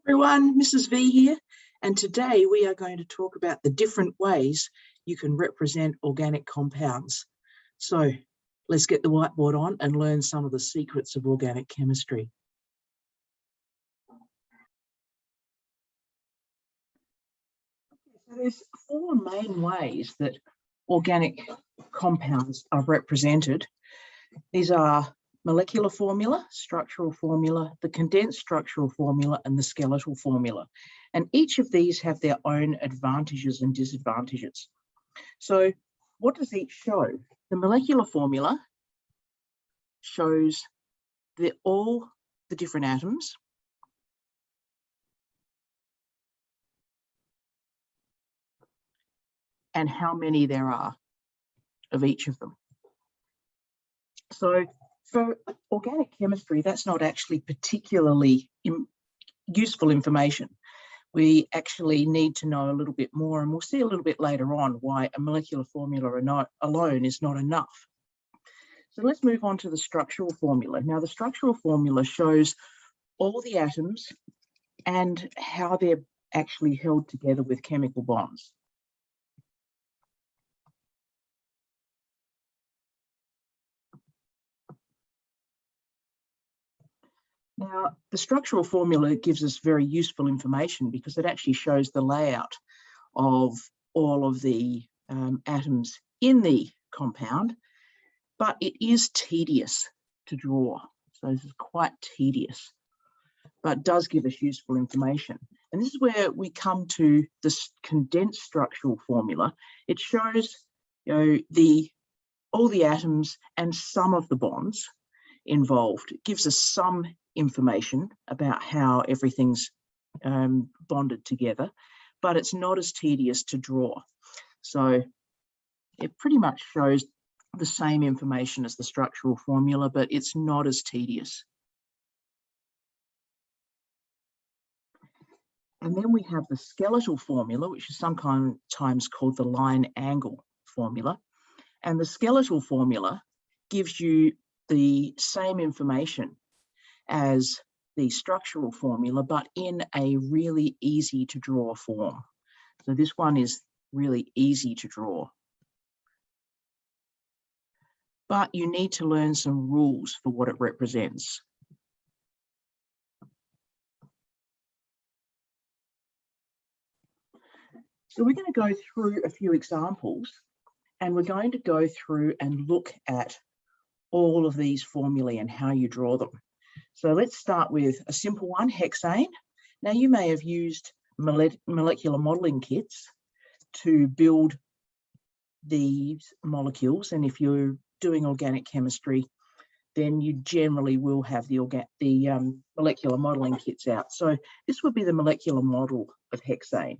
Everyone, Mrs. V here, and today we are going to talk about the different ways you can represent organic compounds. So let's get the whiteboard on and learn some of the secrets of organic chemistry. So there's four main ways that organic compounds are represented. These are molecular formula, structural formula, the condensed structural formula, and the skeletal formula. And each of these have their own advantages and disadvantages. So what does each show? The molecular formula shows all the different atoms and how many there are of each of them. So for organic chemistry, that's not actually particularly useful information. We actually need to know a little bit more, and we'll see a little bit later on why a molecular formula alone is not enough. So let's move on to the structural formula. Now, the structural formula shows all the atoms and how they're actually held together with chemical bonds. Now, the structural formula gives us very useful information because it actually shows the layout of all of the atoms in the compound, but it is tedious to draw. So this is quite tedious, but does give us useful information. And this is where we come to this condensed structural formula. It shows, all the atoms and some of the bonds involved. It gives us some information about how everything's bonded together, but it's not as tedious to draw. So it pretty much shows the same information as the structural formula, but it's not as tedious. And then we have the skeletal formula, which is sometimes called the line angle formula. And the skeletal formula gives you the same information as the structural formula, but in a really easy to draw form. So this one is really easy to draw. But you need to learn some rules for what it represents. So we're going to go through a few examples, and we're going to go through and look at all of these formulae and how you draw them. So let's start with a simple one, hexane. Now, you may have used molecular modeling kits to build these molecules, and if you're doing organic chemistry, then you generally will have the molecular modeling kits out. So this would be the molecular model of hexane.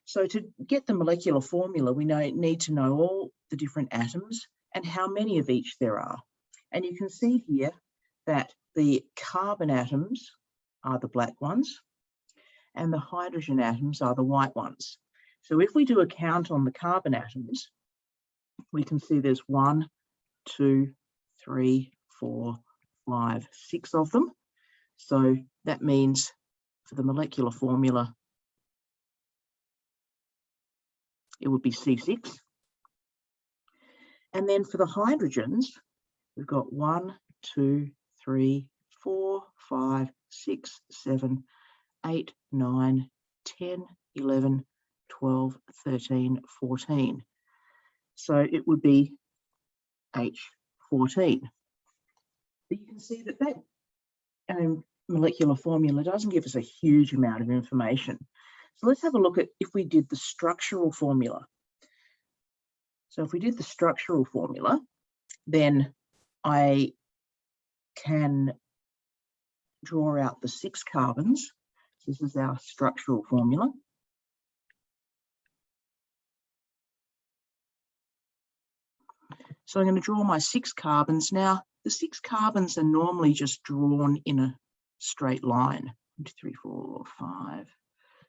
So to get the molecular formula, we need to know all the different atoms and how many of each there are. And you can see here that the carbon atoms are the black ones and the hydrogen atoms are the white ones. So if we do a count on the carbon atoms, we can see there's 1, 2, 3, 4, 5, 6 of them. So that means for the molecular formula, it would be C6. And then for the hydrogens, we've got 1, 2, 3, 4, 5, 6, 7, 8, 9, 10, 11, 12, 13, 14. So it would be H14. But you can see that molecular formula doesn't give us a huge amount of information. So let's have a look at if we did the structural formula. So if we did the structural formula, then I can draw out the 6 carbons. This is our structural formula. So I'm going to draw my 6 carbons. Now, the 6 carbons are normally just drawn in a straight line. 1, 2, 3, 4, 5,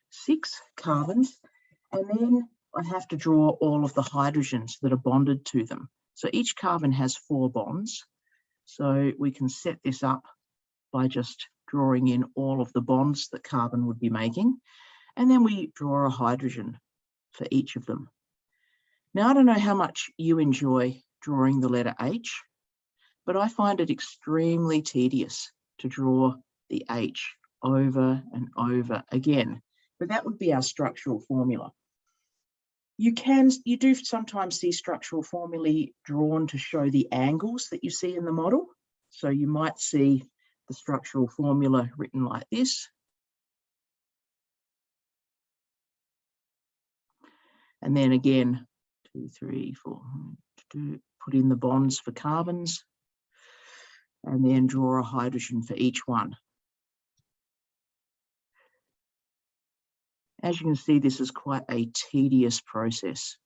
6 carbons. And then I have to draw all of the hydrogens that are bonded to them. So each carbon has 4 bonds. So we can set this up by just drawing in all of the bonds that carbon would be making. And then we draw a hydrogen for each of them. Now, I don't know how much you enjoy drawing the letter H, but I find it extremely tedious to draw the H over and over again. But that would be our structural formula. You do sometimes see structural formulae drawn to show the angles that you see in the model. So you might see the structural formula written like this. And then again, 2, 3, 4, put in the bonds for carbons, and then draw a hydrogen for each one. As you can see, this is quite a tedious process.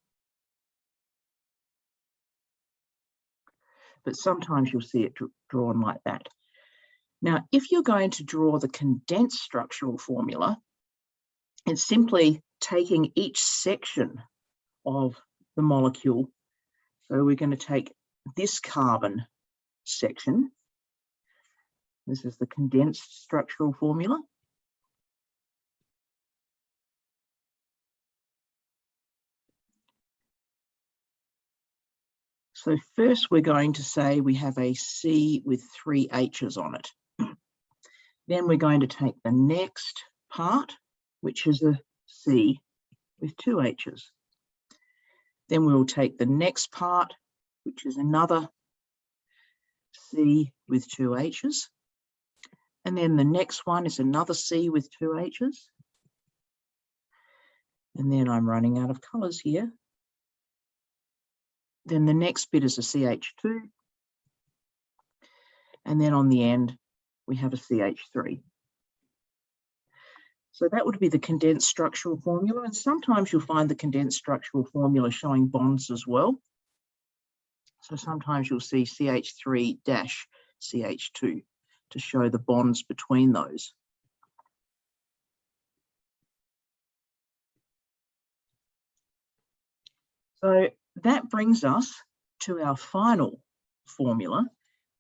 But sometimes you'll see it drawn like that. Now, if you're going to draw the condensed structural formula, it's simply taking each section of the molecule. So we're going to take this carbon section. This is the condensed structural formula. So first we're going to say we have a C with 3 H's on it. Then we're going to take the next part, which is a C with 2 H's. Then we'll take the next part, which is another C with 2 H's. And then the next one is another C with 2 H's. And then I'm running out of colours here. Then the next bit is a CH2. And then on the end, we have a CH3. So that would be the condensed structural formula. And sometimes you'll find the condensed structural formula showing bonds as well. So sometimes you'll see CH3-CH2 to show the bonds between those. So that brings us to our final formula,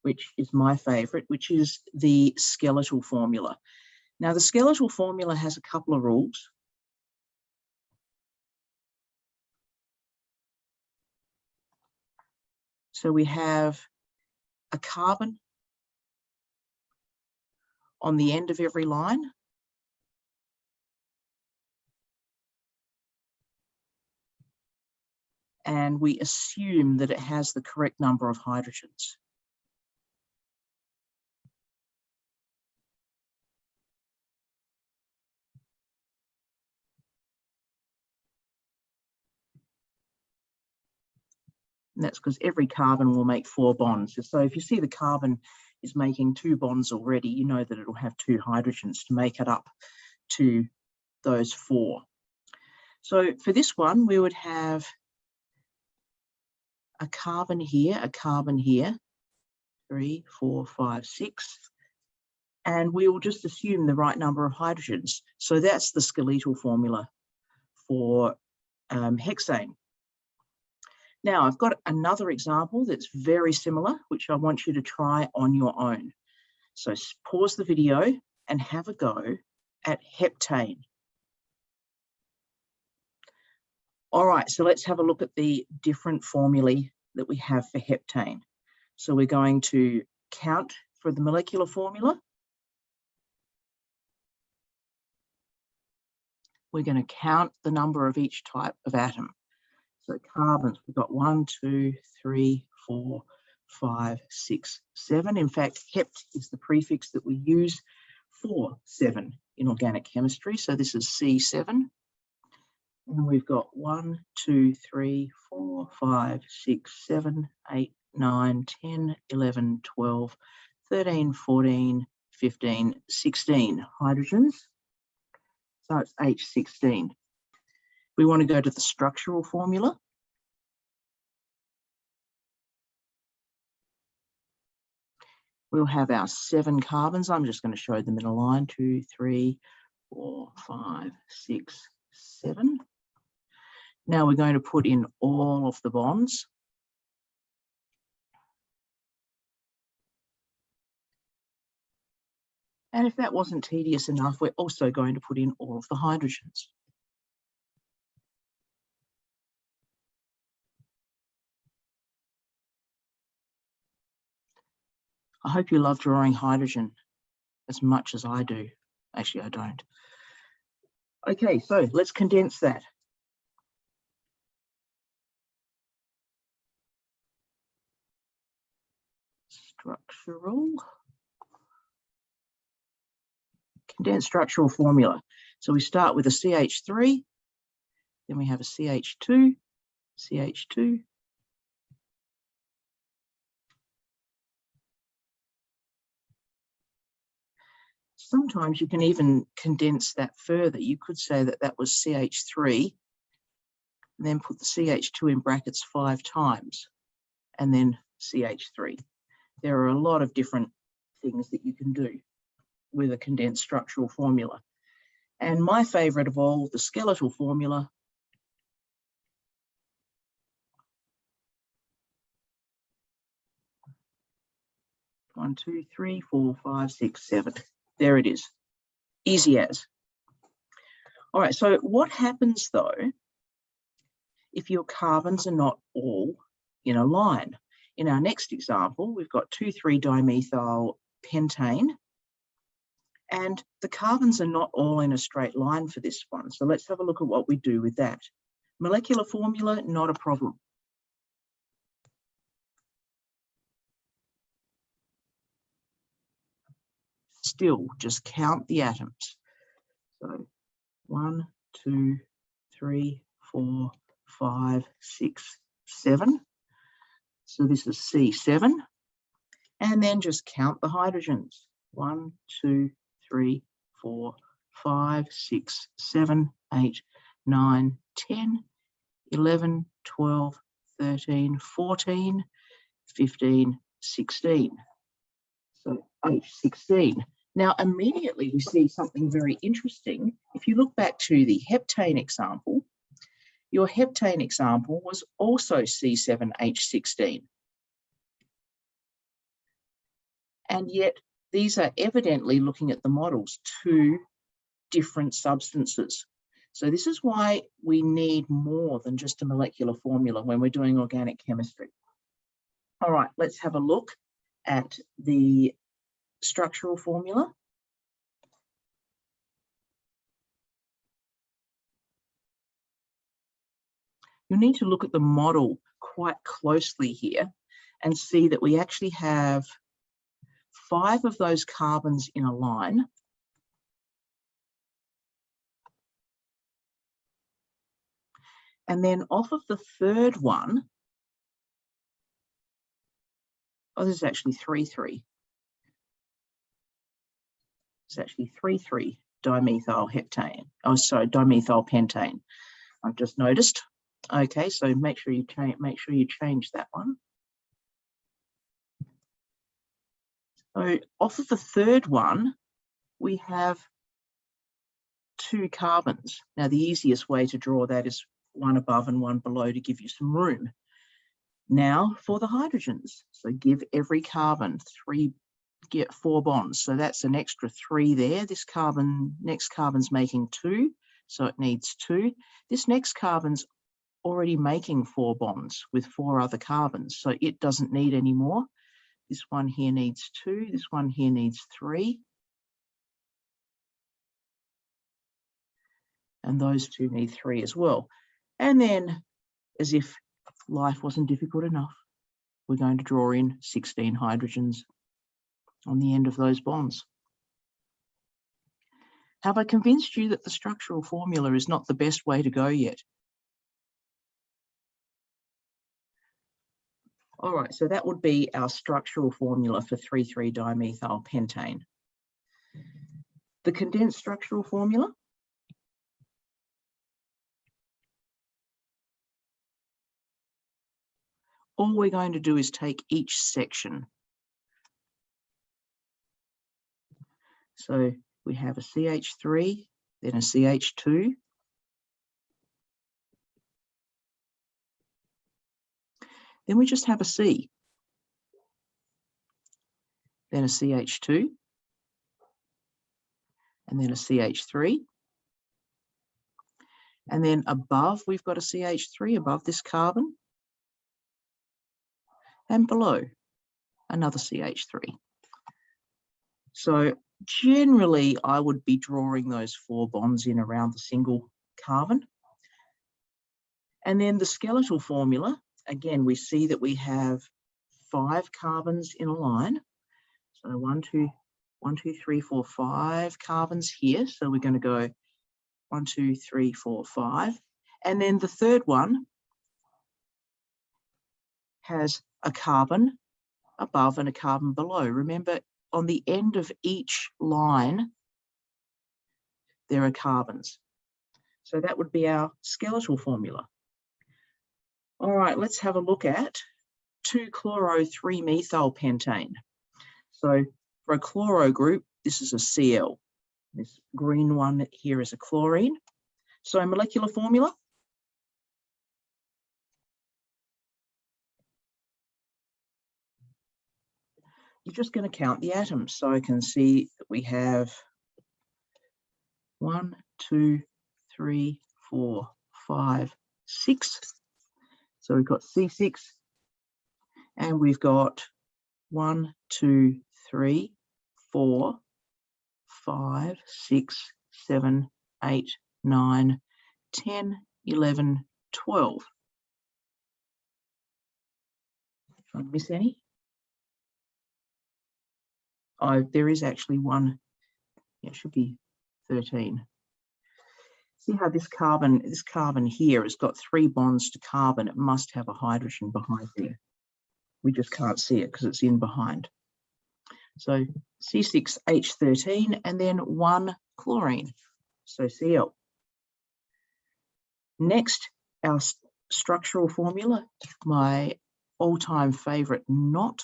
which is my favourite, which is the skeletal formula. Now, the skeletal formula has a couple of rules. So we have a carbon on the end of every line. And we assume that it has the correct number of hydrogens. And that's because every carbon will make 4 bonds. So if you see the carbon is making 2 bonds already, you know that it'll have 2 hydrogens to make it up to those 4. So for this one, we would have a carbon here, 3, 4, 5, 6. And we will just assume the right number of hydrogens. So that's the skeletal formula for hexane. Now, I've got another example that's very similar, which I want you to try on your own. So pause the video and have a go at heptane. All right, so let's have a look at the different formulae that we have for heptane. So we're going to count for the molecular formula. We're going to count the number of each type of atom. So carbons, we've got 1, 2, 3, 4, 5, 6, 7. In fact, hept is the prefix that we use for 7 in organic chemistry. So this is C7. And we've got 1, 2, 3, 4, 5, 6, 7, 8, 9, 10, 11, 12, 13, 14, 15, 16 hydrogens. So it's H16. We want to go to the structural formula. We'll have our 7 carbons. I'm just going to show them in a line. 2, 3, 4, 5, 6, 7. Now we're going to put in all of the bonds. And if that wasn't tedious enough, we're also going to put in all of the hydrogens. I hope you love drawing hydrogen as much as I do. Actually, I don't. Okay, so let's condense that. Structural. Condensed structural formula. So we start with a CH3, then we have a CH2, CH2, sometimes you can even condense that further. You could say that that was CH3, and then put the CH2 in brackets 5 times, and then CH3. There are a lot of different things that you can do with a condensed structural formula. And my favourite of all, the skeletal formula. One, two, three, 4, 5, 6, 7. There it is. Easy as. All right, so what happens though if your carbons are not all in a line? In our next example, we've got 2,3-dimethyl pentane, and the carbons are not all in a straight line for this one. So let's have a look at what we do with that. Molecular formula, not a problem. Still, just count the atoms. So 1, 2, 3, 4, 5, 6, 7. So this is C7. And then just count the hydrogens. 1, 2, 3, 4, 5, 6, 7, 8, 9, 10, 11, 12, 13, 14, 15, 16. So H16. Now, immediately we see something very interesting. If you look back to the heptane example, your heptane example was also C7H16. And yet these are evidently, looking at the models, 2 different substances. So this is why we need more than just a molecular formula when we're doing organic chemistry. All right, let's have a look at the structural formula. You need to look at the model quite closely here and see that we actually have 5 of those carbons in a line. And then off of the third one, oh, this is actually 3,3. It's actually 3,3-dimethyl heptane. Oh, sorry, dimethyl pentane. I've just noticed. Okay, so make sure you change that one. So off of the third one, we have 2 carbons. Now, the easiest way to draw that is one above and one below to give you some room. Now for the hydrogens. So give every carbon 4 bonds. So that's an extra 3 there. This carbon, next carbon's making 2, so it needs 2. This next carbon's already making 4 bonds with 4 other carbons, so it doesn't need any more. This one here needs 2, this one here needs 3. And those 2 need 3 as well. And then, as if life wasn't difficult enough, we're going to draw in 16 hydrogens on the end of those bonds. Have I convinced you that the structural formula is not the best way to go yet? All right, so that would be our structural formula for 3,3-dimethyl pentane. The condensed structural formula. All we're going to do is take each section. So we have a CH3, then a CH2. Then we just have a C. Then a CH2. and then a CH3. And then above, we've got a CH3 above this carbon. And below, another CH3. So generally, I would be drawing those 4 bonds in around the single carbon. And then the skeletal formula, again, we see that we have 5 carbons in a line. So 1, 2, 3, 4, 5 carbons here. So we're going to go 1, 2, 3, 4, 5. And then the third one has a carbon above and a carbon below. Remember, on the end of each line, there are carbons. So that would be our skeletal formula. All right, let's have a look at 2-chloro-3-methyl pentane. So for a chloro group, this is a Cl. This green one here is a chlorine. So molecular formula. You're just going to count the atoms. So I can see that we have 1, 2, 3, 4, 5, 6. So we've got C6, and we've got 1, 2, 3, 4, 5, 6, 7, 8, 9, 10, 11, 12. Did I miss any? Oh, there is actually one. Yeah, it should be 13. See how this carbon here has got 3 bonds to carbon. It must have a hydrogen behind there. We just can't see it because it's in behind. So C6H13 and then 1 chlorine, so Cl. Next, our structural formula, my all-time favorite knot.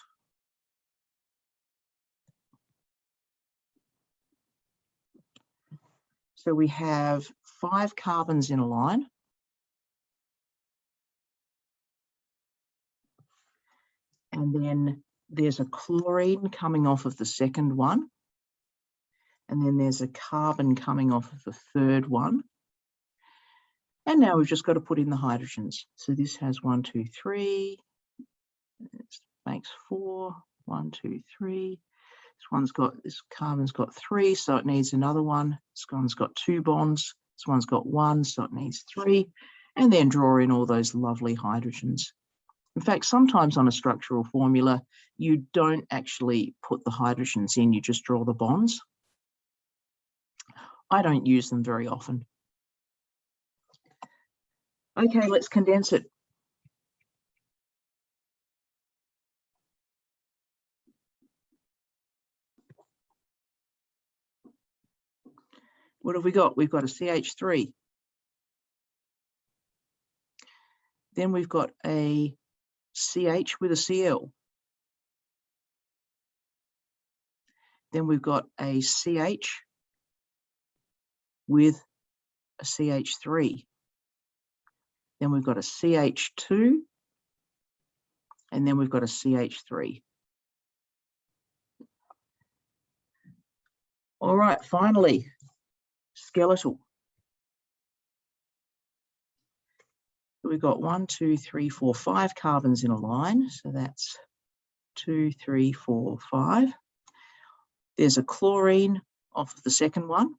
So we have 5 carbons in a line. And then there's a chlorine coming off of the second one. And then there's a carbon coming off of the third one. And now we've just got to put in the hydrogens. So this has 1, 2, 3. This makes 4. 1, 2, 3. This carbon's got 3, so it needs another one. This one's got 2 bonds. This one's got 1, so it needs 3. And then draw in all those lovely hydrogens. In fact, sometimes on a structural formula, you don't actually put the hydrogens in, you just draw the bonds. I don't use them very often. Okay, let's condense it. What have we got? We've got a CH3. Then we've got a CH with a Cl. Then we've got a CH with a CH3. Then we've got a CH2. And then we've got a CH3. All right, finally, skeletal. We've got 1, 2, 3, 4, 5 carbons in a line. So that's 2, 3, 4, 5. There's a chlorine off of the second one.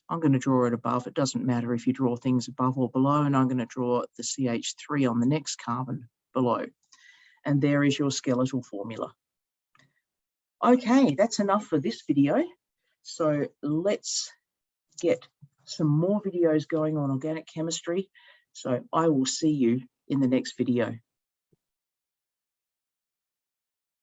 I'm going to draw it above. It doesn't matter if you draw things above or below. And I'm going to draw the CH3 on the next carbon below. And there is your skeletal formula. Okay, that's enough for this video. So let's get some more videos going on organic chemistry. So I will see you in the next video.